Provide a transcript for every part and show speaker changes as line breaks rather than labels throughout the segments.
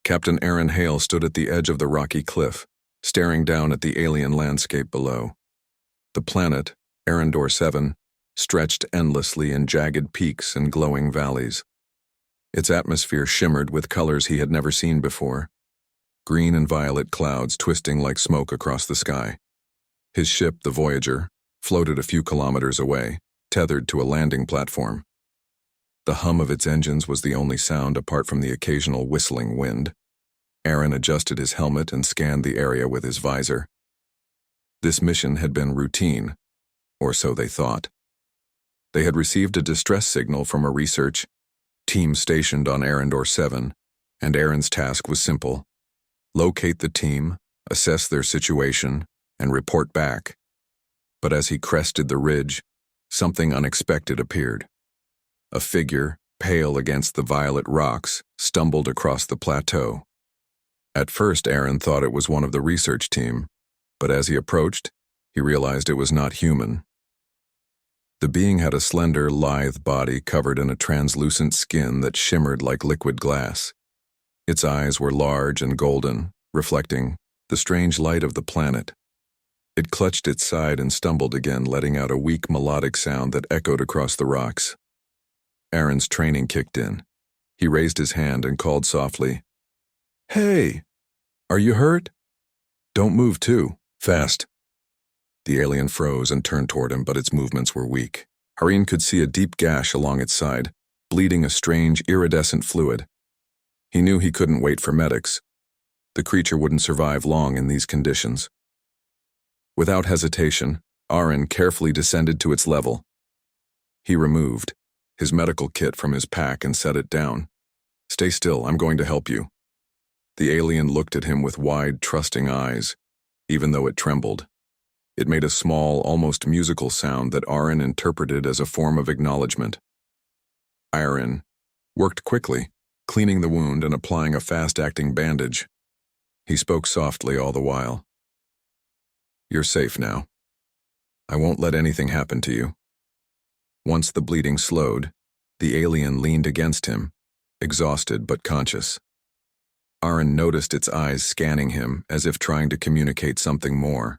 Captain Aaron Hale stood at the edge of the rocky cliff, staring down at the alien landscape below. The planet, Arendor 7, stretched endlessly in jagged peaks and glowing valleys. Its atmosphere shimmered with colors he had never seen before, green and violet clouds twisting like smoke across the sky. His ship, the Voyager, floated a few kilometers away, tethered to a landing platform. The hum of its engines was the only sound apart from the occasional whistling wind. Aaron adjusted his helmet and scanned the area with his visor. This mission had been routine, or so they thought. They had received a distress signal from a research team stationed on Arendor 7, and Aaron's task was simple: locate the team, assess their situation, and report back. But as he crested the ridge, something unexpected appeared. A figure, pale against the violet rocks, stumbled across the plateau. At first, Aaron thought it was one of the research team, but as he approached, he realized it was not human. The being had a slender, lithe body covered in a translucent skin that shimmered like liquid glass. Its eyes were large and golden, reflecting the strange light of the planet. It clutched its side and stumbled again, letting out a weak melodic sound that echoed across the rocks. Aaron's training kicked in. He raised his hand and called softly, "Hey! Are you hurt? Don't move too fast." The alien froze and turned toward him, but its movements were weak. Aaron could see a deep gash along its side, bleeding a strange, iridescent fluid. He knew he couldn't wait for medics. The creature wouldn't survive long in these conditions. Without hesitation, Aaron carefully descended to its level. He removed his medical kit from his pack and set it down. "Stay still, I'm going to help you." The alien looked at him with wide, trusting eyes, even though it trembled. It made a small, almost musical sound that Aaron interpreted as a form of acknowledgement. Aaron worked quickly, cleaning the wound and applying a fast-acting bandage. He spoke softly all the while. "You're safe now. I won't let anything happen to you." Once the bleeding slowed, the alien leaned against him, exhausted but conscious. Aaron noticed its eyes scanning him as if trying to communicate something more.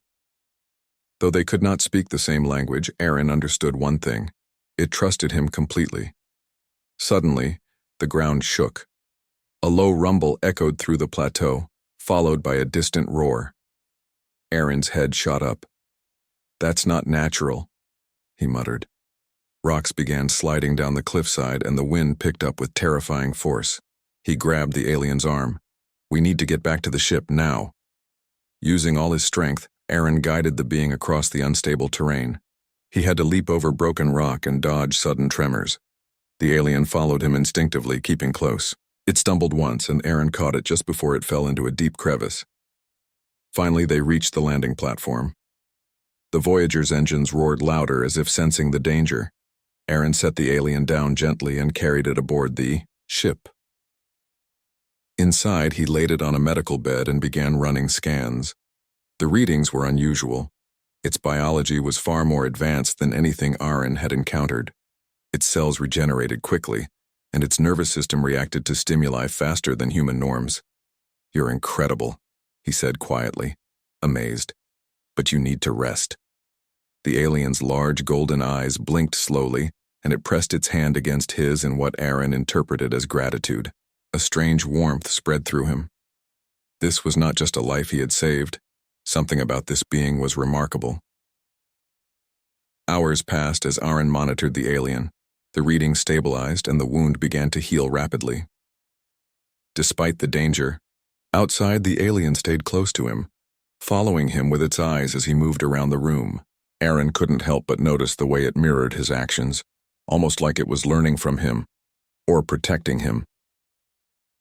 Though they could not speak the same language, Aaron understood one thing: it trusted him completely. Suddenly, the ground shook. A low rumble echoed through the plateau, followed by a distant roar. Aaron's head shot up. "That's not natural," he muttered. Rocks began sliding down the cliffside and the wind picked up with terrifying force. He grabbed the alien's arm. "We need to get back to the ship now." Using all his strength, Aaron guided the being across the unstable terrain. He had to leap over broken rock and dodge sudden tremors. The alien followed him instinctively, keeping close. It stumbled once, and Aaron caught it just before it fell into a deep crevice. Finally, they reached the landing platform. The Voyager's engines roared louder as if sensing the danger. Aaron set the alien down gently and carried it aboard the ship. Inside, he laid it on a medical bed and began running scans. The readings were unusual. Its biology was far more advanced than anything Aaron had encountered. Its cells regenerated quickly, and its nervous system reacted to stimuli faster than human norms. "You're incredible," he said quietly, amazed. "But you need to rest." The alien's large golden eyes blinked slowly, and it pressed its hand against his in what Aaron interpreted as gratitude. A strange warmth spread through him. This was not just a life he had saved. Something about this being was remarkable. Hours passed as Aaron monitored the alien. The reading stabilized and the wound began to heal rapidly. Despite the danger, outside the alien stayed close to him, following him with its eyes as he moved around the room. Aaron couldn't help but notice the way it mirrored his actions, almost like it was learning from him, or protecting him.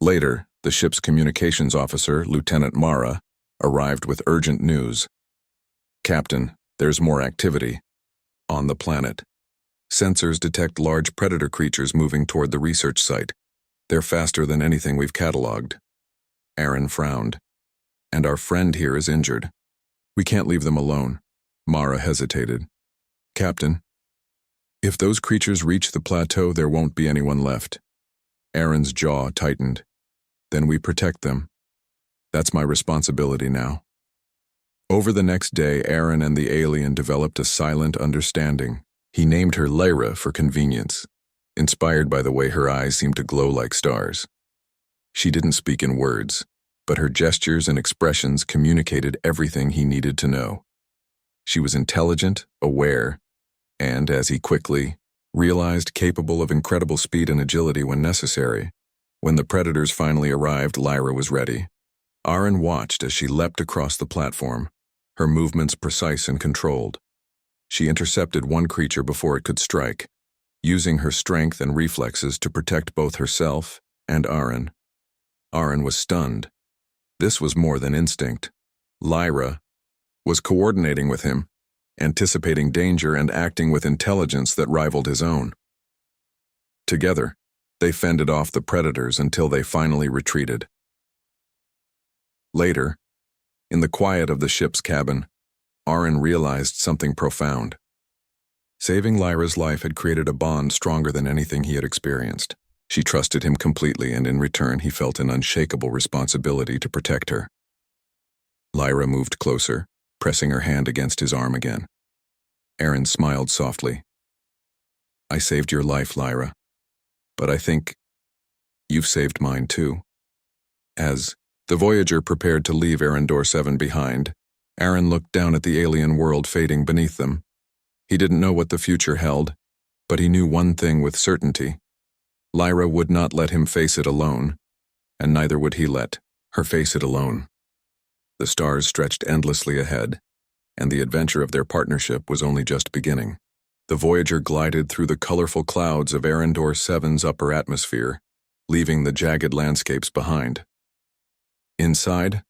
Later, the ship's communications officer, Lieutenant Mara, arrived with urgent news. "Captain, there's more activity on the planet. Sensors detect large predator creatures moving toward the research site. They're faster than anything we've cataloged." Aaron frowned. "And our friend here is injured. We can't leave them alone." Mara hesitated. "Captain, if those creatures reach the plateau, there won't be anyone left." Aaron's jaw tightened. Then we protect them. That's my responsibility now. Over the next day, Aaron and the alien developed a silent understanding. He named her Lyra for convenience, inspired by the way her eyes seemed to glow like stars. She didn't speak in words, but her gestures and expressions communicated everything he needed to know. She was intelligent, aware, and, as he quickly realized, capable of incredible speed and agility when necessary. When the predators finally arrived, Lyra was ready. Aaron watched as she leapt across the platform, her movements precise and controlled. She intercepted one creature before it could strike, using her strength and reflexes to protect both herself and Aaron. Aaron was stunned. This was more than instinct. Lyra was coordinating with him, anticipating danger and acting with intelligence that rivaled his own. Together, they fended off the predators until they finally retreated. Later, in the quiet of the ship's cabin, Aaron realized something profound. Saving Lyra's life had created a bond stronger than anything he had experienced. She trusted him completely, and in return he felt an unshakable responsibility to protect her. Lyra moved closer, pressing her hand against his arm again. Aaron smiled softly. "I saved your life, Lyra, but I think you've saved mine too." As the Voyager prepared to leave Arendor 7 behind, Aaron looked down at the alien world fading beneath them. He didn't know what the future held, but he knew one thing with certainty. Lyra would not let him face it alone, and neither would he let her face it alone. The stars stretched endlessly ahead, and the adventure of their partnership was only just beginning. The Voyager glided through the colorful clouds of Arendor 7's upper atmosphere, leaving the jagged landscapes behind. Inside,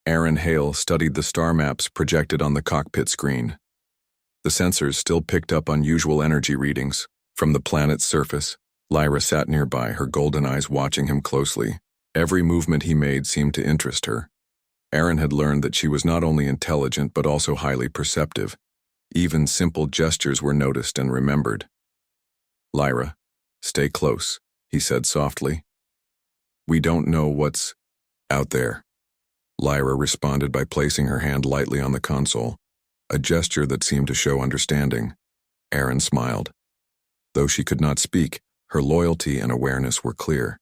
Aaron Hale studied the star maps projected on the cockpit screen. The sensors still picked up unusual energy readings from the planet's surface. Lyra sat nearby, her golden eyes watching him closely. Every movement he made seemed to interest her. Aaron had learned that she was not only intelligent but also highly perceptive. Even simple gestures were noticed and remembered. "Lyra, stay close," he said softly. "We don't know what's out there." Lyra responded by placing her hand lightly on the console, a gesture that seemed to show understanding. Aaron smiled. Though she could not speak, her loyalty and awareness were clear.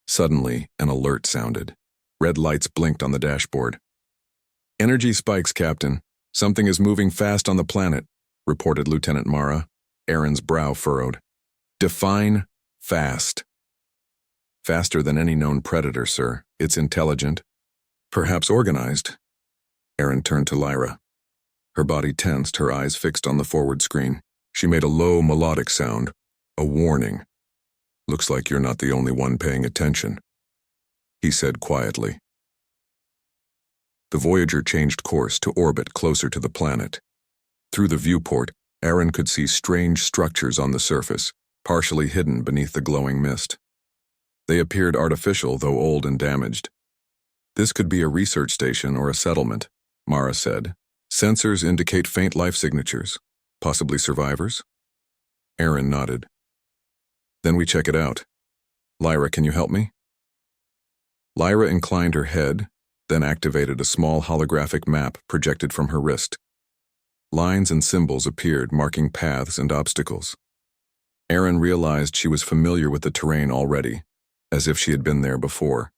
Suddenly, an alert sounded. Red lights blinked on the dashboard. "Energy spikes, Captain. Something is moving fast on the planet," reported Lieutenant Mara. Aaron's brow furrowed. "Define fast." "Faster than any known predator, sir. It's intelligent. Perhaps organized." Aaron turned to Lyra. Her body tensed, her eyes fixed on the forward screen. She made a low, melodic sound. "A warning. Looks like you're not the only one paying attention," he said quietly. The Voyager changed course to orbit closer to the planet. Through the viewport, Aaron could see strange structures on the surface, partially hidden beneath the glowing mist. They appeared artificial, though old and damaged. "This could be a research station or a settlement," Mara said. "Sensors indicate faint life signatures. Possibly survivors?" Aaron nodded. "Then we check it out. Lyra, can you help me?" Lyra inclined her head, then activated a small holographic map projected from her wrist. Lines and symbols appeared, marking paths and obstacles. Aaron realized she was familiar with the terrain already, as if she had been there before.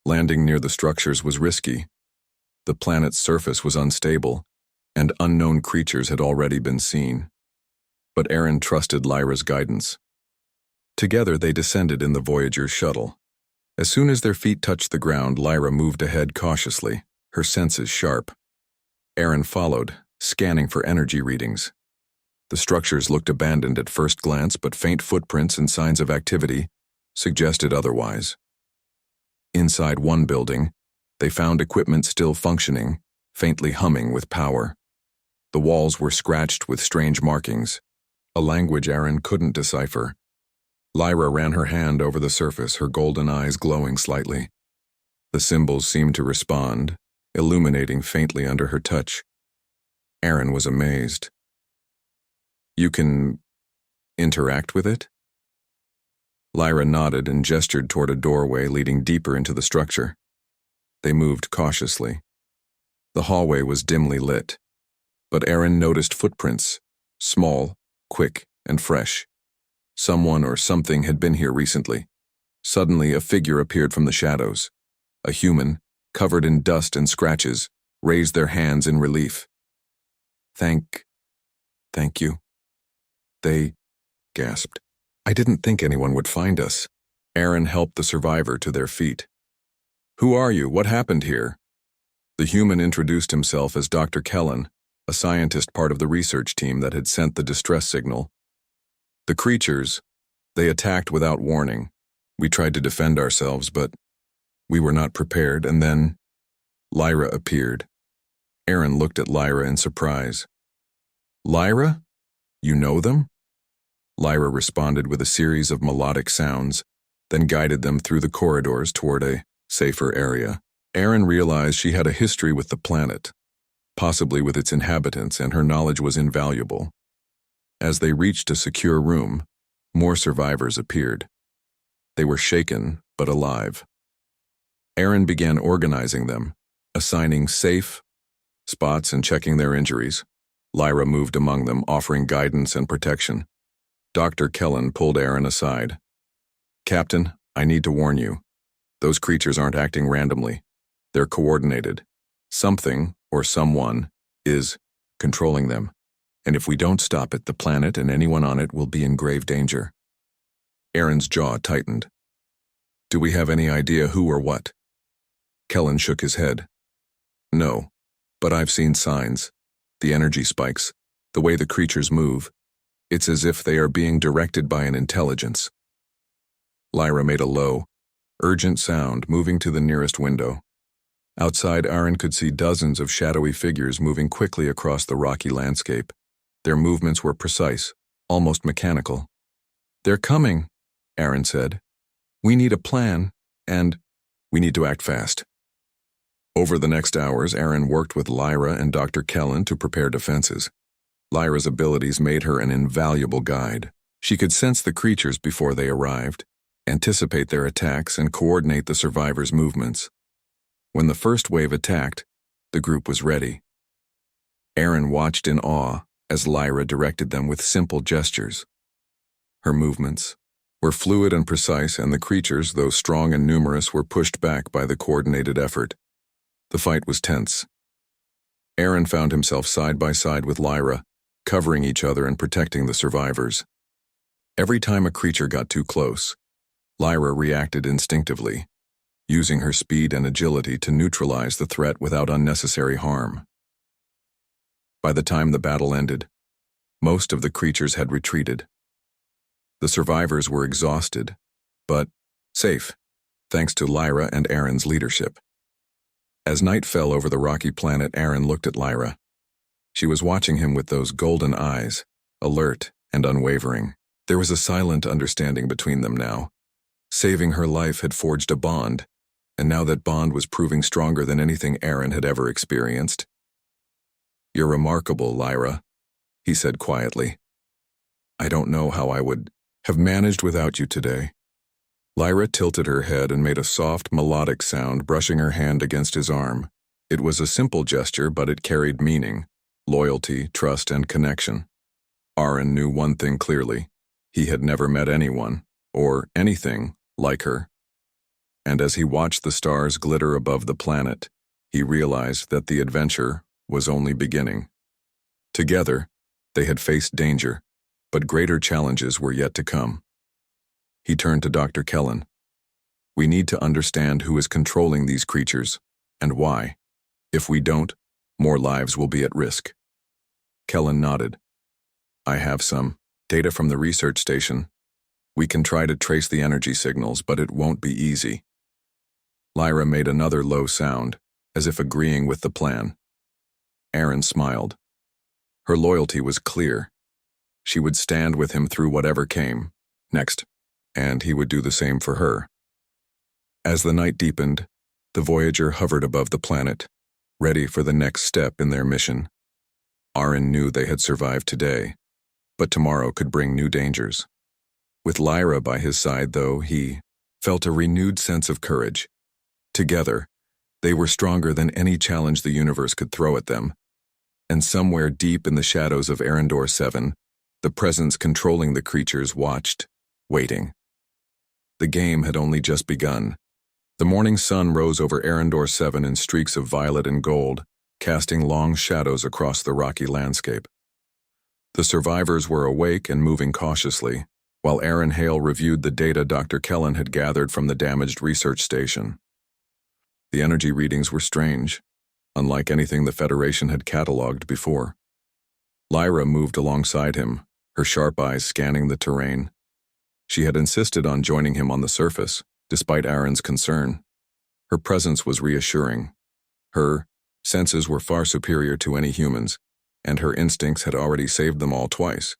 Landing near the structures was risky. The planet's surface was unstable, and unknown creatures had already been seen. But Aaron trusted Lyra's guidance. Together they descended in the Voyager's shuttle. As soon as their feet touched the ground, Lyra moved ahead cautiously, her senses sharp. Aaron followed, scanning for energy readings. The structures looked abandoned at first glance, but faint footprints and signs of activity suggested otherwise. Inside one building, they found equipment still functioning, faintly humming with power. The walls were scratched with strange markings, a language Aaron couldn't decipher. Lyra ran her hand over the surface, her golden eyes glowing slightly. The symbols seemed to respond, illuminating faintly under her touch. Aaron was amazed. "You can interact with it?" Lyra nodded and gestured toward a doorway leading deeper into the structure. They moved cautiously. The hallway was dimly lit, but Aaron noticed footprints, small, quick, and fresh. Someone or something had been here recently. Suddenly, a figure appeared from the shadows. A human, covered in dust and scratches, raised their hands in relief. Thank you. They gasped. I didn't think anyone would find us. Aaron helped the survivor to their feet. Who are you? What happened here? The human introduced himself as Dr. Kellen, a scientist part of the research team that had sent the distress signal. The creatures, they attacked without warning. We tried to defend ourselves, but we were not prepared, and then Lyra appeared. Aaron looked at Lyra in surprise. Lyra? You know them? Lyra responded with a series of melodic sounds, then guided them through the corridors toward a safer area. Aaron realized she had a history with the planet, possibly with its inhabitants, and her knowledge was invaluable. As they reached a secure room, more survivors appeared. They were shaken, but alive. Aaron began organizing them, assigning safe spots and checking their injuries. Lyra moved among them, offering guidance and protection. Dr. Kellen pulled Aaron aside. Captain, I need to warn you. Those creatures aren't acting randomly. They're coordinated. Something, or someone, is controlling them. And if we don't stop it, the planet and anyone on it will be in grave danger. Aaron's jaw tightened. Do we have any idea who or what? Kellen shook his head. No, but I've seen signs. The energy spikes, the way the creatures move. It's as if they are being directed by an intelligence. Lyra made a low, urgent sound, moving to the nearest window. Outside, Aaron could see dozens of shadowy figures moving quickly across the rocky landscape. Their movements were precise, almost mechanical. They're coming, Aaron said. We need a plan, and we need to act fast. Over the next hours, Aaron worked with Lyra and Dr. Kellen to prepare defenses. Lyra's abilities made her an invaluable guide. She could sense the creatures before they arrived, anticipate their attacks, and coordinate the survivors' movements. When the first wave attacked, the group was ready. Aaron watched in awe as Lyra directed them with simple gestures. Her movements were fluid and precise, and the creatures, though strong and numerous, were pushed back by the coordinated effort. The fight was tense. Aaron found himself side by side with Lyra, covering each other and protecting the survivors. Every time a creature got too close, Lyra reacted instinctively, using her speed and agility to neutralize the threat without unnecessary harm. By the time the battle ended, most of the creatures had retreated. The survivors were exhausted, but safe, thanks to Lyra and Aaron's leadership. As night fell over the rocky planet, Aaron looked at Lyra. She was watching him with those golden eyes, alert and unwavering. There was a silent understanding between them now. Saving her life had forged a bond, and now that bond was proving stronger than anything Aaron had ever experienced. You're remarkable, Lyra, he said quietly. I don't know how I would have managed without you today. Lyra tilted her head and made a soft, melodic sound, brushing her hand against his arm. It was a simple gesture, but it carried meaning, loyalty, trust, and connection. Aaron knew one thing clearly. He had never met anyone, or anything, like her. And as he watched the stars glitter above the planet, he realized that the adventure was only beginning. Together, they had faced danger, but greater challenges were yet to come. He turned to Dr. Kellen. We need to understand who is controlling these creatures, and why. If we don't, more lives will be at risk. Kellen nodded. I have some data from the research station. We can try to trace the energy signals, but it won't be easy. Lyra made another low sound, as if agreeing with the plan. Aaron smiled. Her loyalty was clear. She would stand with him through whatever came next, and he would do the same for her. As the night deepened, the Voyager hovered above the planet, ready for the next step in their mission. Aaron knew they had survived today, but tomorrow could bring new dangers. With Lyra by his side, though, he felt a renewed sense of courage. Together, they were stronger than any challenge the universe could throw at them. And somewhere deep in the shadows of Arendor 7, the presence controlling the creatures watched, waiting. The game had only just begun. The morning sun rose over Arendor 7 in streaks of violet and gold, casting long shadows across the rocky landscape. The survivors were awake and moving cautiously, while Aaron Hale reviewed the data Dr. Kellen had gathered from the damaged research station. The energy readings were strange, unlike anything the Federation had catalogued before. Lyra moved alongside him, her sharp eyes scanning the terrain. She had insisted on joining him on the surface, despite Aaron's concern. Her presence was reassuring. Her senses were far superior to any humans, and her instincts had already saved them all twice.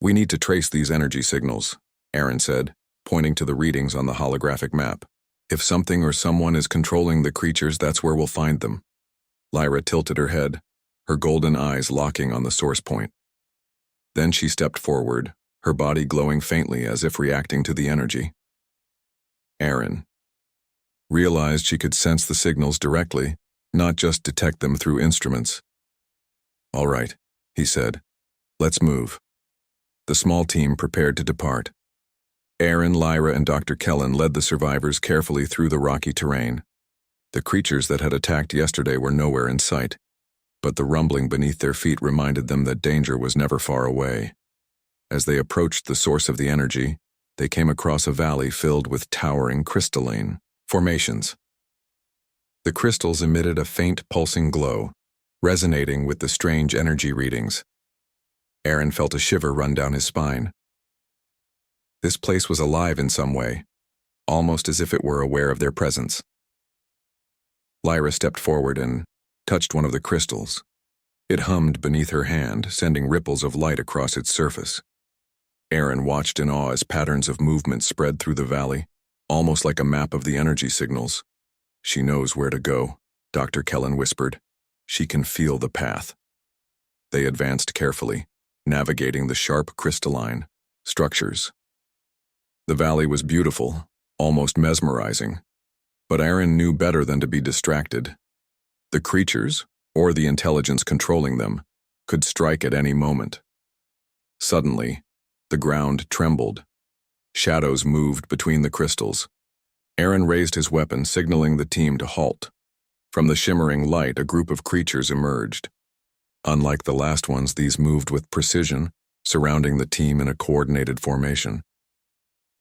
"We need to trace these energy signals," Aaron said, pointing to the readings on the holographic map. "If something or someone is controlling the creatures, that's where we'll find them." Lyra tilted her head, her golden eyes locking on the source point. Then she stepped forward, her body glowing faintly as if reacting to the energy. Aaron realized she could sense the signals directly, not just detect them through instruments. "All right," he said. "Let's move." The small team prepared to depart. Aaron, Lyra, and Dr. Kellen led the survivors carefully through the rocky terrain. The creatures that had attacked yesterday were nowhere in sight, but the rumbling beneath their feet reminded them that danger was never far away. As they approached the source of the energy, they came across a valley filled with towering crystalline formations. The crystals emitted a faint pulsing glow, resonating with the strange energy readings. Aaron felt a shiver run down his spine. This place was alive in some way, almost as if it were aware of their presence. Lyra stepped forward and touched one of the crystals. It hummed beneath her hand, sending ripples of light across its surface. Aaron watched in awe as patterns of movement spread through the valley, almost like a map of the energy signals. "She knows where to go," Dr. Kellen whispered. "She can feel the path." They advanced carefully, navigating the sharp crystalline structures. The valley was beautiful, almost mesmerizing, but Aaron knew better than to be distracted. The creatures, or the intelligence controlling them, could strike at any moment. Suddenly, the ground trembled. Shadows moved between the crystals. Aaron raised his weapon, signaling the team to halt. From the shimmering light, a group of creatures emerged. Unlike the last ones, these moved with precision, surrounding the team in a coordinated formation.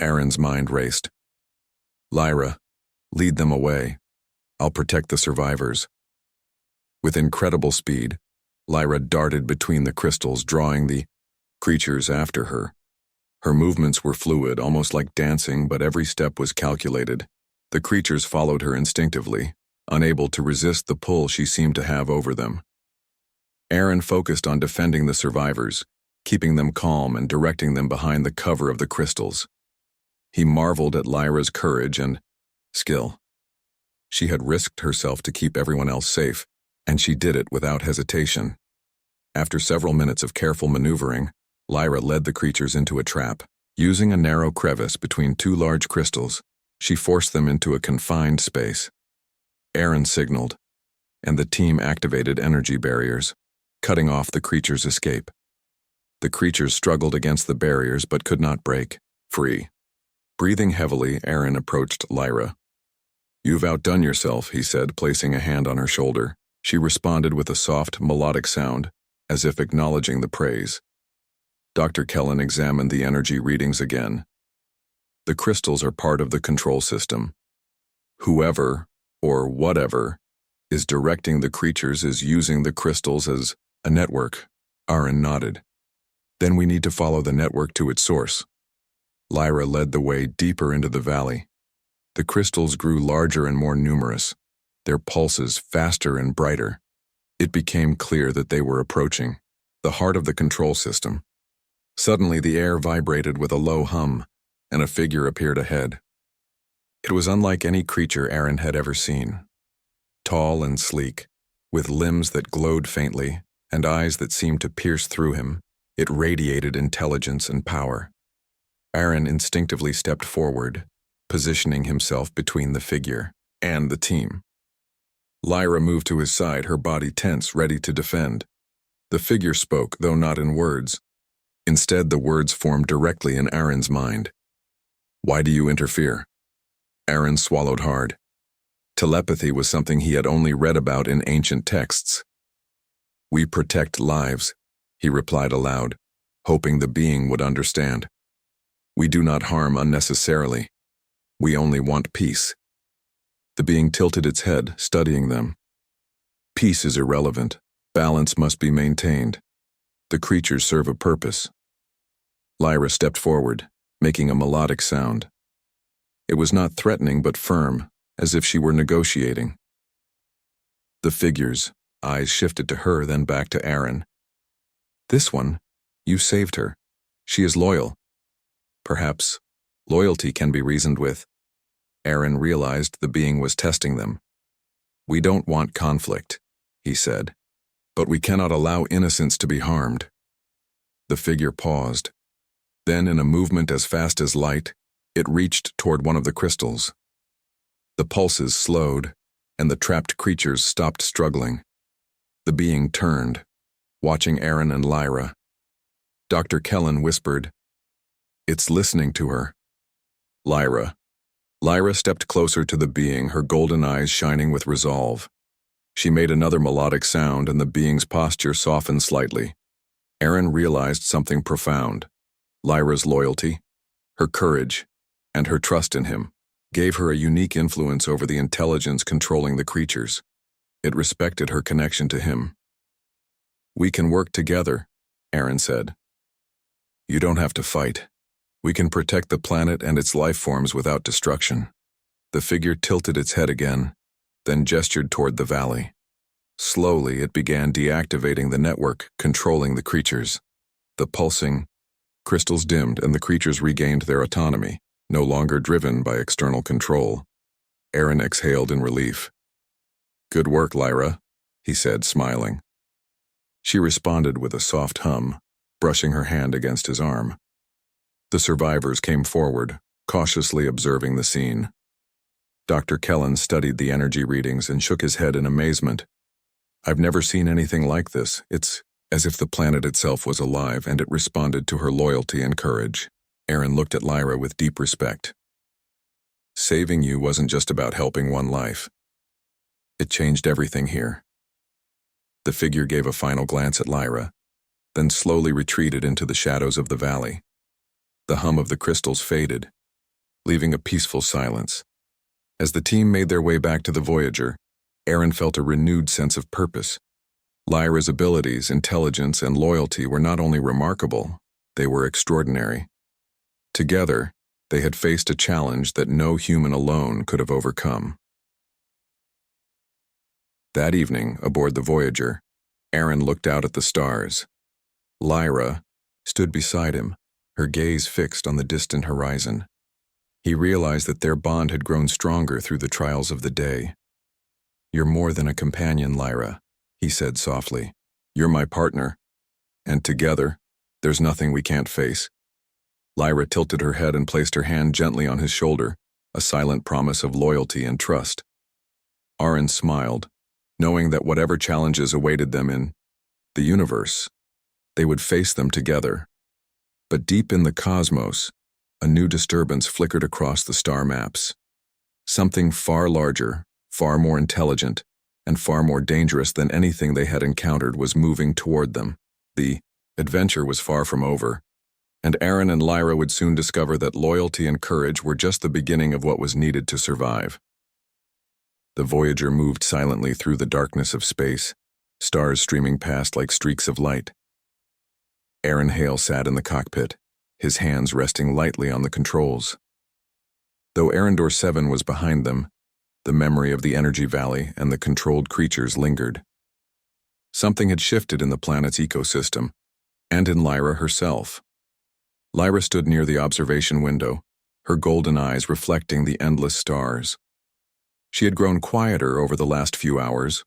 Aaron's mind raced. "Lyra, lead them away. I'll protect the survivors." With incredible speed, Lyra darted between the crystals, drawing the creatures after her. Her movements were fluid, almost like dancing, but every step was calculated. The creatures followed her instinctively, unable to resist the pull she seemed to have over them. Aaron focused on defending the survivors, keeping them calm and directing them behind the cover of the crystals. He marveled at Lyra's courage and skill. She had risked herself to keep everyone else safe, and she did it without hesitation. After several minutes of careful maneuvering, Lyra led the creatures into a trap. Using a narrow crevice between two large crystals, she forced them into a confined space. Aaron signaled, and the team activated energy barriers, cutting off the creatures' escape. The creatures struggled against the barriers but could not break free. Breathing heavily, Aaron approached Lyra. "You've outdone yourself," he said, placing a hand on her shoulder. She responded with a soft, melodic sound, as if acknowledging the praise. Dr. Kellen examined the energy readings again. "The crystals are part of the control system. Whoever, or whatever, is directing the creatures is using the crystals as a network." Aaron nodded. "Then we need to follow the network to its source." Lyra led the way deeper into the valley. The crystals grew larger and more numerous, their pulses faster and brighter. It became clear that they were approaching the heart of the control system. Suddenly, the air vibrated with a low hum, and a figure appeared ahead. It was unlike any creature Aaron had ever seen. Tall and sleek, with limbs that glowed faintly and eyes that seemed to pierce through him, it radiated intelligence and power. Aaron instinctively stepped forward, positioning himself between the figure and the team. Lyra moved to his side, her body tense, ready to defend. The figure spoke, though not in words. Instead, the words formed directly in Aaron's mind. "Why do you interfere?" Aaron swallowed hard. Telepathy was something he had only read about in ancient texts. "We protect lives," he replied aloud, hoping the being would understand. "We do not harm unnecessarily. We only want peace." The being tilted its head, studying them. "Peace is irrelevant. Balance must be maintained. The creatures serve a purpose." Lyra stepped forward, making a melodic sound. It was not threatening but firm, as if she were negotiating. The figure's eyes shifted to her, then back to Aaron. "This one, you saved her. She is loyal. Perhaps loyalty can be reasoned with." Aaron realized the being was testing them. "We don't want conflict," he said, "but we cannot allow innocents to be harmed." The figure paused. Then, in a movement as fast as light, it reached toward one of the crystals. The pulses slowed, and the trapped creatures stopped struggling. The being turned, watching Aaron and Lyra. Dr. Kellen whispered, "It's listening to her." Lyra stepped closer to the being, her golden eyes shining with resolve. She made another melodic sound, and the being's posture softened slightly. Aaron realized something profound. Lyra's loyalty, her courage, and her trust in him gave her a unique influence over the intelligence controlling the creatures. It respected her connection to him. "We can work together," Aaron said. "You don't have to fight. We can protect the planet and its life forms without destruction." The figure tilted its head again, then gestured toward the valley. Slowly, it began deactivating the network controlling the creatures. The pulsing crystals dimmed, and the creatures regained their autonomy, no longer driven by external control. Aaron exhaled in relief. "Good work, Lyra," he said, smiling. She responded with a soft hum, brushing her hand against his arm. The survivors came forward, cautiously observing the scene. Dr. Kellen studied the energy readings and shook his head in amazement. "I've never seen anything like this. It's as if the planet itself was alive, and it responded to her loyalty and courage." Aaron looked at Lyra with deep respect. "Saving you wasn't just about helping one life. It changed everything here." The figure gave a final glance at Lyra, then slowly retreated into the shadows of the valley. The hum of the crystals faded, leaving a peaceful silence. As the team made their way back to the Voyager, Aaron felt a renewed sense of purpose. Lyra's abilities, intelligence, and loyalty were not only remarkable, they were extraordinary. Together, they had faced a challenge that no human alone could have overcome. That evening, aboard the Voyager, Aaron looked out at the stars. Lyra stood beside him, her gaze fixed on the distant horizon. He realized that their bond had grown stronger through the trials of the day. "You're more than a companion, Lyra," he said softly. "You're my partner, and together, there's nothing we can't face." Lyra tilted her head and placed her hand gently on his shoulder, a silent promise of loyalty and trust. Aaron smiled, knowing that whatever challenges awaited them in the universe, they would face them together. But deep in the cosmos, a new disturbance flickered across the star maps. Something far larger, far more intelligent, and far more dangerous than anything they had encountered was moving toward them. The adventure was far from over, and Aaron and Lyra would soon discover that loyalty and courage were just the beginning of what was needed to survive. The Voyager moved silently through the darkness of space, stars streaming past like streaks of light. Aaron Hale sat in the cockpit, his hands resting lightly on the controls. Though Arendor 7 was behind them, the memory of the energy valley and the controlled creatures lingered. Something had shifted in the planet's ecosystem, and in Lyra herself. Lyra stood near the observation window, her golden eyes reflecting the endless stars. She had grown quieter over the last few hours,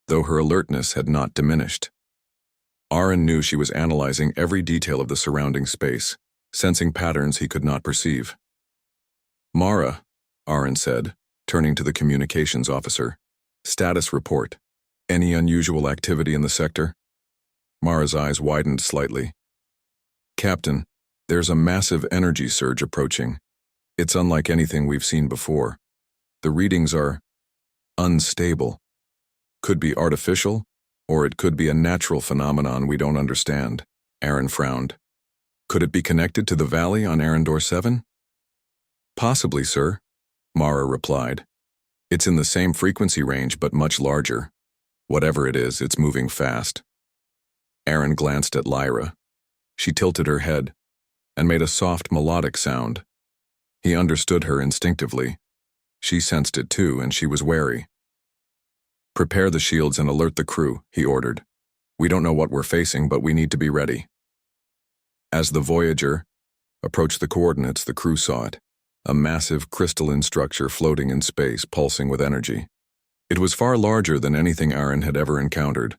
though her alertness had not diminished. Aaron knew she was analyzing every detail of the surrounding space, sensing patterns he could not perceive. "Mara," Aaron said, turning to the communications officer. "Status report. Any unusual activity in the sector?" Mara's eyes widened slightly. "Captain, there's a massive energy surge approaching. It's unlike anything we've seen before. The readings are unstable. Could be artificial, or it could be a natural phenomenon we don't understand." Aaron frowned. "Could it be connected to the valley on Arendor 7? "Possibly, sir," Mara replied. "It's in the same frequency range but much larger. Whatever it is, it's moving fast." Aaron glanced at Lyra. She tilted her head and made a soft melodic sound. He understood her instinctively. She sensed it too, and she was wary. "Prepare the shields and alert the crew," he ordered. "We don't know what we're facing, but we need to be ready." As the Voyager approached the coordinates, the crew saw it, a massive crystalline structure floating in space, pulsing with energy. It was far larger than anything Aaron had ever encountered.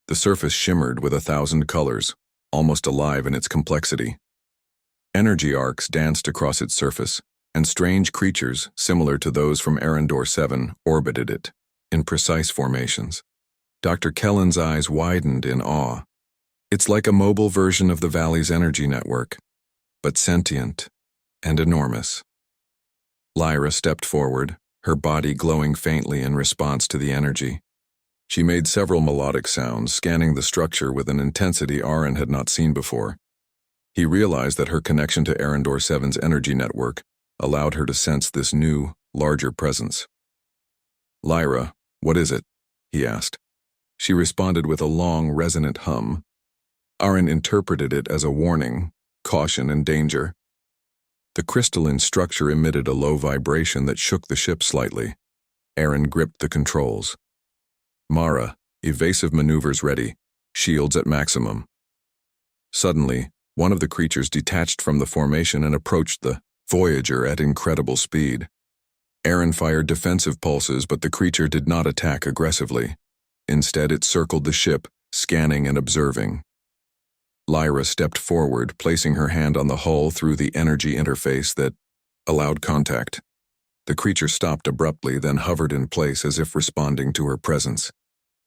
The surface shimmered with 1,000 colors, almost alive in its complexity. Energy arcs danced across its surface, and strange creatures, similar to those from Arendor 7, orbited it, in precise formations. Dr. Kellen's eyes widened in awe. "It's like a mobile version of the Valley's energy network, but sentient and enormous." Lyra stepped forward, her body glowing faintly in response to the energy. She made several melodic sounds, scanning the structure with an intensity Aaron had not seen before. He realized that her connection to Arendor 7's energy network allowed her to sense this new, larger presence. "Lyra, what is it?" he asked. She responded with a long, resonant hum. Aaron interpreted it as a warning, caution, and danger. The crystalline structure emitted a low vibration that shook the ship slightly. Aaron gripped the controls. "Mara, evasive maneuvers ready, shields at maximum." Suddenly, one of the creatures detached from the formation and approached the Voyager at incredible speed. Aaron fired defensive pulses, but the creature did not attack aggressively. Instead, it circled the ship, scanning and observing. Lyra stepped forward, placing her hand on the hull through the energy interface that allowed contact. The creature stopped abruptly, then hovered in place as if responding to her presence.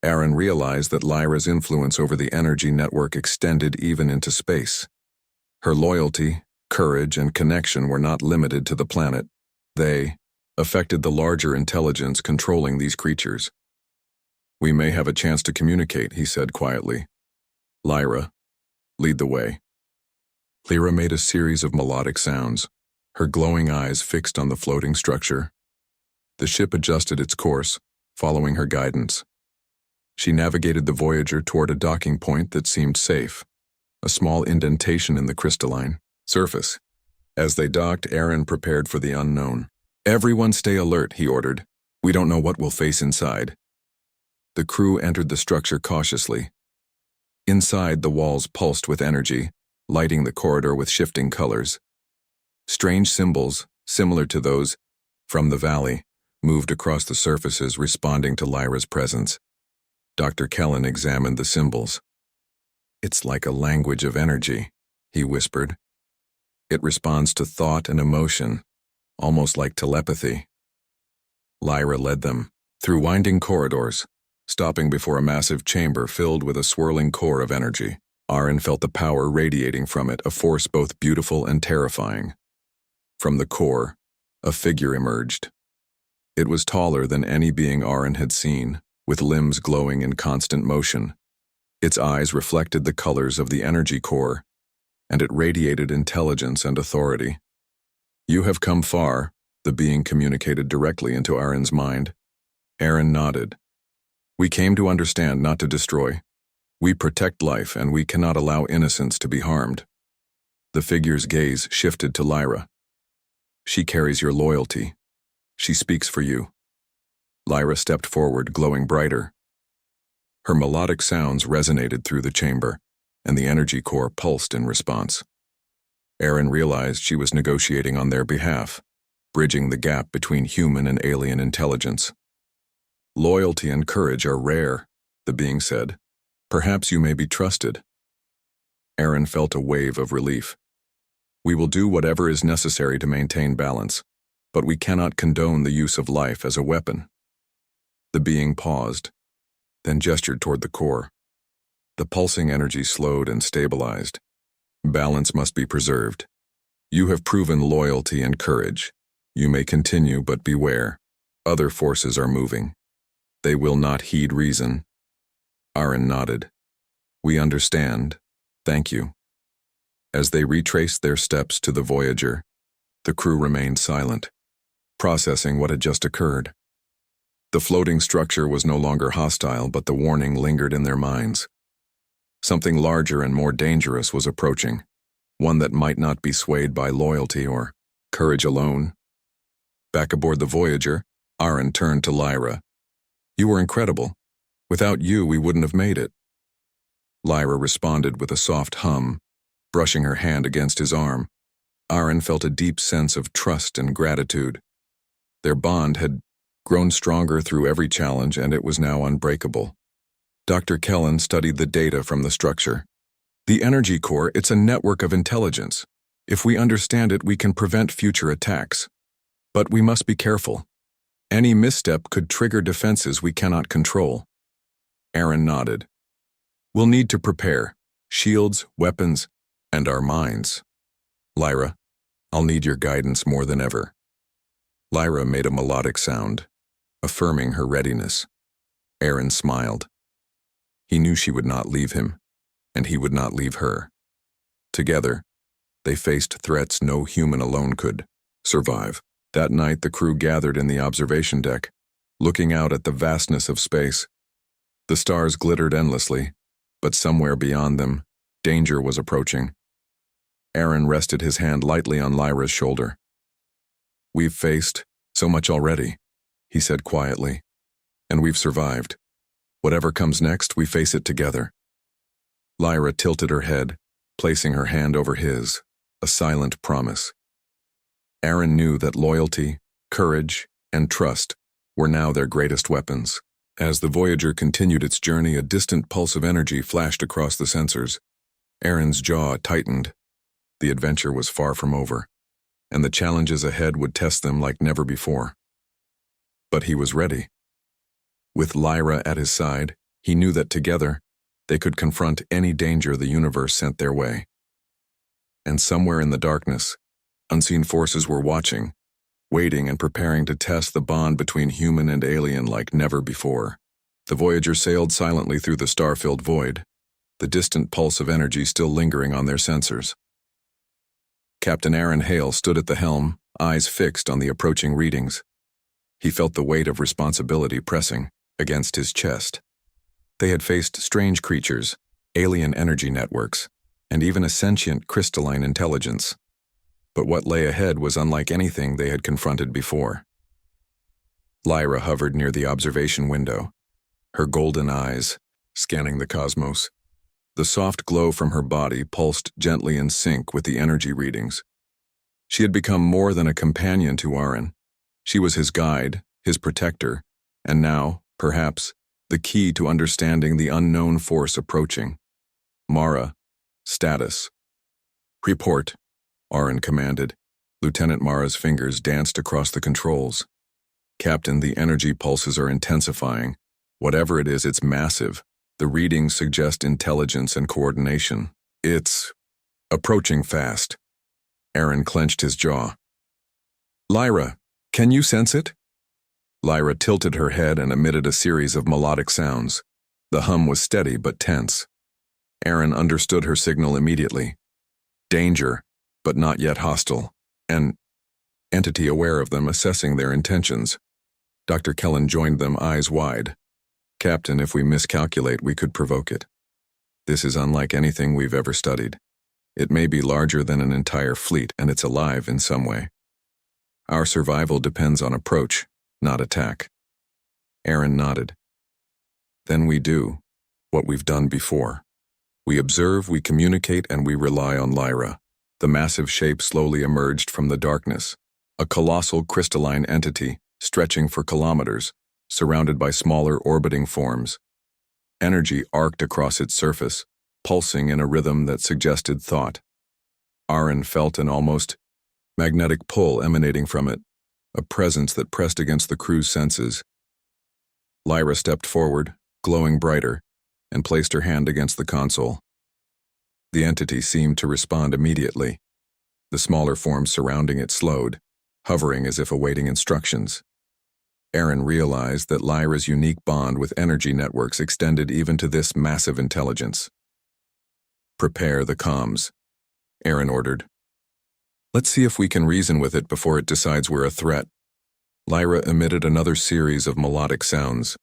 Aaron realized that Lyra's influence over the energy network extended even into space. Her loyalty, courage, and connection were not limited to the planet. They affected the larger intelligence controlling these creatures. "We may have a chance to communicate," he said quietly. "Lyra, lead the way." Lyra made a series of melodic sounds, her glowing eyes fixed on the floating structure. The ship adjusted its course, following her guidance. She navigated the Voyager toward a docking point that seemed safe, a small indentation in the crystalline surface. As they docked, Aaron prepared for the unknown. "Everyone stay alert," he ordered. "We don't know what we'll face inside." The crew entered the structure cautiously. Inside, the walls pulsed with energy, lighting the corridor with shifting colors. Strange symbols, similar to those from the valley, moved across the surfaces, responding to Lyra's presence. Dr. Kellen examined the symbols. "It's like a language of energy," he whispered. "It responds to thought and emotion, almost like telepathy." Lyra led them through winding corridors, stopping before a massive chamber filled with a swirling core of energy. Aaron felt the power radiating from it, a force both beautiful and terrifying. From the core, a figure emerged. It was taller than any being Aaron had seen, with limbs glowing in constant motion. Its eyes reflected the colors of the energy core, and it radiated intelligence and authority. "You have come far," the being communicated directly into Aaron's mind. Aaron nodded. "We came to understand, not to destroy. We protect life, and we cannot allow innocence to be harmed." The figure's gaze shifted to Lyra. "She carries your loyalty. She speaks for you." Lyra stepped forward, glowing brighter. Her melodic sounds resonated through the chamber, and the energy core pulsed in response. Aaron realized she was negotiating on their behalf, bridging the gap between human and alien intelligence. "Loyalty and courage are rare," the being said. "Perhaps you may be trusted." Aaron felt a wave of relief. We will do whatever is necessary to maintain balance, but we cannot condone the use of life as a weapon." The being paused, then gestured toward the core. The pulsing energy slowed and stabilized. "Balance must be preserved. You have proven loyalty and courage. You may continue, but beware. Other forces are moving. They will not heed reason." Aaron nodded. "We understand. Thank you." As they retraced their steps to the Voyager, the crew remained silent, processing what had just occurred. The floating structure was no longer hostile, but the warning lingered in their minds. Something larger and more dangerous was approaching, one that might not be swayed by loyalty or courage alone. Back aboard the Voyager, Aaron turned to Lyra. "You were incredible. Without you, we wouldn't have made it." Lyra responded with a soft hum, brushing her hand against his arm. Aaron felt a deep sense of trust and gratitude. Their bond had grown stronger through every challenge, and it was now unbreakable. Dr. Kellen studied the data from the structure. "The energy core, it's a network of intelligence. If we understand it, we can prevent future attacks. But we must be careful. Any misstep could trigger defenses we cannot control." Aaron nodded. "We'll need to prepare. Shields, weapons, and our minds. Lyra, I'll need your guidance more than ever." Lyra made a melodic sound, affirming her readiness. Aaron smiled. He knew she would not leave him, and he would not leave her. Together, they faced threats no human alone could survive. That night, the crew gathered in the observation deck, looking out at the vastness of space. The stars glittered endlessly, but somewhere beyond them, danger was approaching. Aaron rested his hand lightly on Lyra's shoulder. "We've faced so much already," he said quietly, "and we've survived. Whatever comes next, we face it together." Lyra tilted her head, placing her hand over his, a silent promise. Aaron knew that loyalty, courage, and trust were now their greatest weapons. As the Voyager continued its journey, a distant pulse of energy flashed across the sensors. Aaron's jaw tightened. The adventure was far from over, and the challenges ahead would test them like never before. But he was ready. With Lyra at his side, he knew that together, they could confront any danger the universe sent their way. And somewhere in the darkness, unseen forces were watching, waiting and preparing to test the bond between human and alien like never before. The Voyager sailed silently through the star-filled void, the distant pulse of energy still lingering on their sensors. Captain Aaron Hale stood at the helm, eyes fixed on the approaching readings. He felt the weight of responsibility pressing against his chest. They had faced strange creatures, alien energy networks, and even a sentient crystalline intelligence. But what lay ahead was unlike anything they had confronted before. Lyra hovered near the observation window, her golden eyes scanning the cosmos. The soft glow from her body pulsed gently in sync with the energy readings. She had become more than a companion to Aaron. She was his guide, his protector, and now, perhaps, the key to understanding the unknown force approaching. "Mara, status." "Report," Aaron commanded. Lieutenant Mara's fingers danced across the controls. "Captain, the energy pulses are intensifying. Whatever it is, it's massive. The readings suggest intelligence and coordination. It's approaching fast." Aaron clenched his jaw. "Lyra, can you sense it?" Lyra tilted her head and emitted a series of melodic sounds. The hum was steady but tense. Aaron understood her signal immediately. Danger, but not yet hostile. An entity aware of them, assessing their intentions. Dr. Kellen joined them, eyes wide. "Captain, if we miscalculate, we could provoke it. This is unlike anything we've ever studied. It may be larger than an entire fleet, and it's alive in some way. Our survival depends on approach, not attack." Aaron nodded. "Then we do what we've done before. We observe, we communicate, and we rely on Lyra." The massive shape slowly emerged from the darkness, a colossal crystalline entity stretching for kilometers, surrounded by smaller orbiting forms. Energy arced across its surface, pulsing in a rhythm that suggested thought. Aaron felt an almost magnetic pull emanating from it, a presence that pressed against the crew's senses. Lyra stepped forward, glowing brighter, and placed her hand against the console. The entity seemed to respond immediately. The smaller forms surrounding it slowed, hovering as if awaiting instructions. Aaron realized that Lyra's unique bond with energy networks extended even to this massive intelligence. "Prepare the comms," Aaron ordered. "Let's see if we can reason with it before it decides we're a threat." Lyra emitted another series of melodic sounds,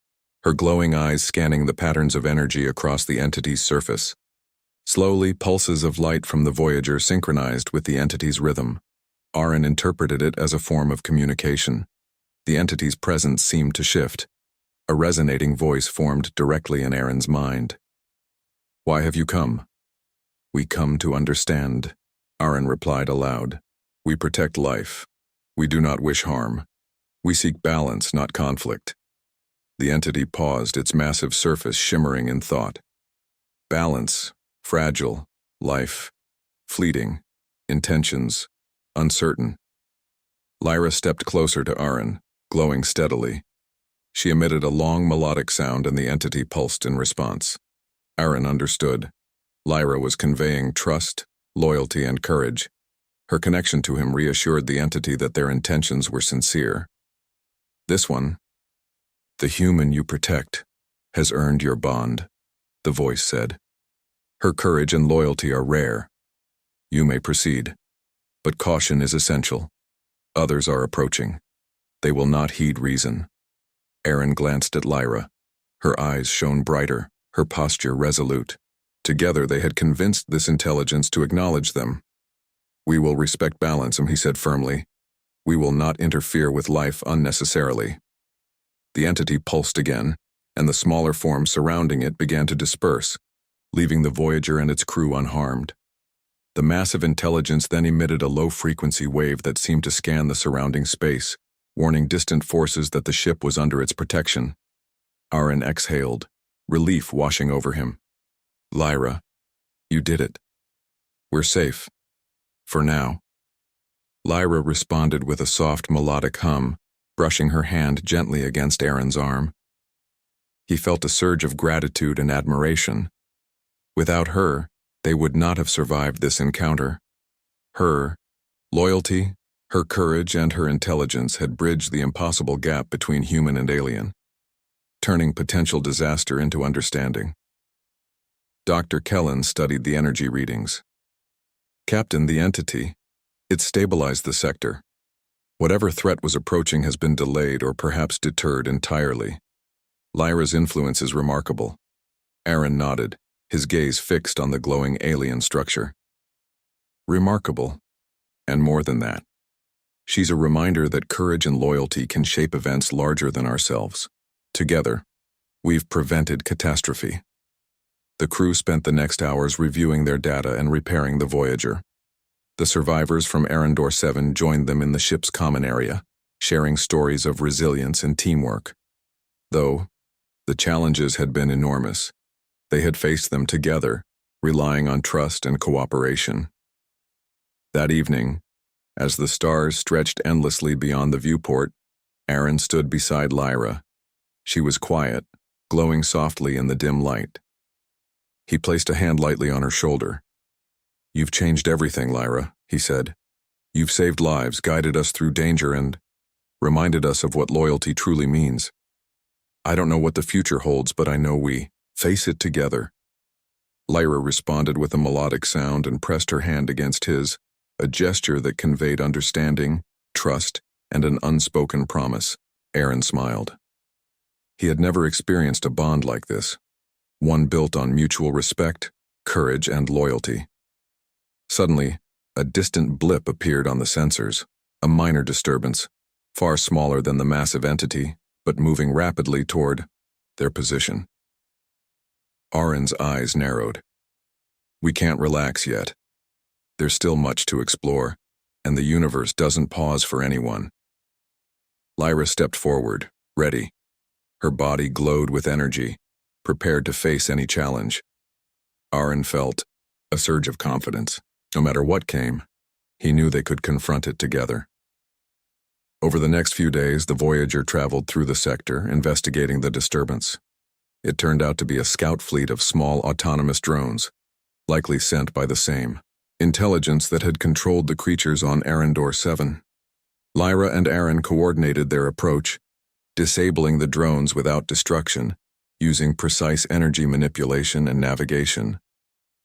her glowing eyes scanning the patterns of energy across the entity's surface. Slowly, pulses of light from the Voyager synchronized with the entity's rhythm. Aaron interpreted it as a form of communication. The entity's presence seemed to shift. A resonating voice formed directly in Aaron's mind. "Why have you come?" "We come to understand," Aaron replied aloud. "We protect life. We do not wish harm. We seek balance, not conflict." The entity paused, its massive surface shimmering in thought. Balance, fragile, life, fleeting, intentions, uncertain. Lyra stepped closer to Aaron, glowing steadily. She emitted a long melodic sound and the entity pulsed in response. Aaron understood. Lyra was conveying trust, loyalty, and courage. Her connection to him reassured the entity that their intentions were sincere. "This one, the human you protect, has earned your bond," the voice said. "Her courage and loyalty are rare. You may proceed, but caution is essential. Others are approaching. They will not heed reason." Aaron glanced at Lyra. Her eyes shone brighter, her posture resolute. Together they had convinced this intelligence to acknowledge them. "We will respect balance," he said firmly. "We will not interfere with life unnecessarily." The entity pulsed again, and the smaller forms surrounding it began to disperse, leaving the Voyager and its crew unharmed. The massive intelligence then emitted a low-frequency wave that seemed to scan the surrounding space, warning distant forces that the ship was under its protection. Aaron exhaled, relief washing over him. "Lyra, you did it. We're safe. For now." Lyra responded with a soft melodic hum, brushing her hand gently against Aaron's arm. He felt a surge of gratitude and admiration. Without her, they would not have survived this encounter. Her loyalty, her courage, and her intelligence had bridged the impossible gap between human and alien, turning potential disaster into understanding. Dr. Kellen studied the energy readings. "Captain, the entity, it stabilized the sector. Whatever threat was approaching has been delayed or perhaps deterred entirely. Lyra's influence is remarkable." Aaron nodded, his gaze fixed on the glowing alien structure. "Remarkable. And more than that. She's a reminder that courage and loyalty can shape events larger than ourselves. Together, we've prevented catastrophe." The crew spent the next hours reviewing their data and repairing the Voyager. The survivors from Arendor 7 joined them in the ship's common area, sharing stories of resilience and teamwork. Though the challenges had been enormous, they had faced them together, relying on trust and cooperation. That evening, as the stars stretched endlessly beyond the viewport, Aaron stood beside Lyra. She was quiet, glowing softly in the dim light. He placed a hand lightly on her shoulder. "You've changed everything, Lyra," he said. "You've saved lives, guided us through danger, and reminded us of what loyalty truly means. I don't know what the future holds, but I know we face it together." Lyra responded with a melodic sound and pressed her hand against his, a gesture that conveyed understanding, trust, and an unspoken promise. Aaron smiled. He had never experienced a bond like this, one built on mutual respect, courage, and loyalty. Suddenly, a distant blip appeared on the sensors, a minor disturbance, far smaller than the massive entity, but moving rapidly toward their position. Aaron's eyes narrowed. "We can't relax yet. There's still much to explore, and the universe doesn't pause for anyone." Lyra stepped forward, ready. Her body glowed with energy, prepared to face any challenge. Aaron felt a surge of confidence. No matter what came, he knew they could confront it together. Over the next few days, the Voyager traveled through the sector, investigating the disturbance. It turned out to be a scout fleet of small autonomous drones, likely sent by the same intelligence that had controlled the creatures on Arendor 7. Lyra and Aaron coordinated their approach, disabling the drones without destruction, using precise energy manipulation and navigation.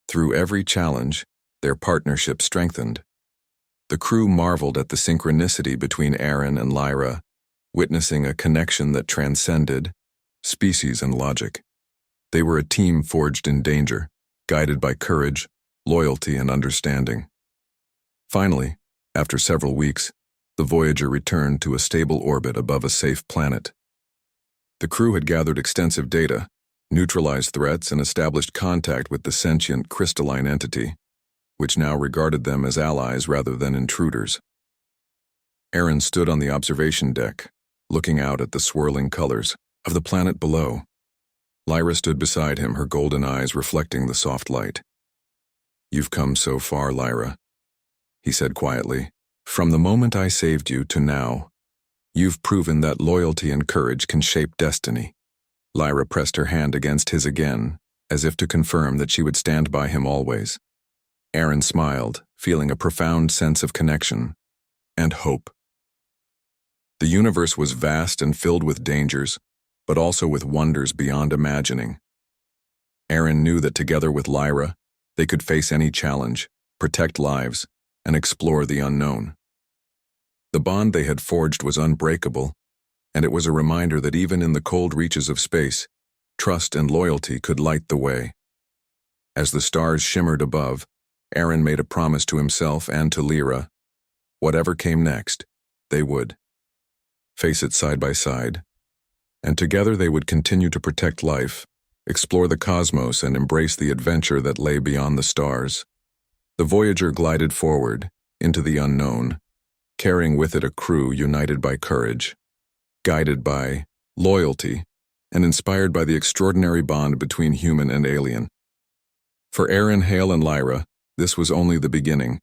Through every challenge, their partnership strengthened. The crew marveled at the synchronicity between Aaron and Lyra, witnessing a connection that transcended species and logic. They were a team forged in danger, guided by courage, loyalty, and understanding. Finally, after several weeks, the Voyager returned to a stable orbit above a safe planet. The crew had gathered extensive data, neutralized threats, and established contact with the sentient crystalline entity, which now regarded them as allies rather than intruders. Aaron stood on the observation deck, looking out at the swirling colors of the planet below. Lyra stood beside him, her golden eyes reflecting the soft light. "You've come so far, Lyra," he said quietly. "From the moment I saved you to now, you've proven that loyalty and courage can shape destiny." Lyra pressed her hand against his again, as if to confirm that she would stand by him always. Aaron smiled, feeling a profound sense of connection and hope. The universe was vast and filled with dangers, but also with wonders beyond imagining. Aaron knew that together with Lyra, they could face any challenge, protect lives, and explore the unknown. The bond they had forged was unbreakable, and it was a reminder that even in the cold reaches of space, trust and loyalty could light the way. As the stars shimmered above, Aaron made a promise to himself and to Lyra. Whatever came next, they would face it side by side, and together they would continue to protect life, explore the cosmos, and embrace the adventure that lay beyond the stars. The Voyager glided forward, into the unknown, carrying with it a crew united by courage, guided by loyalty, and inspired by the extraordinary bond between human and alien. For Aaron, Hale, and Lyra, this was only the beginning.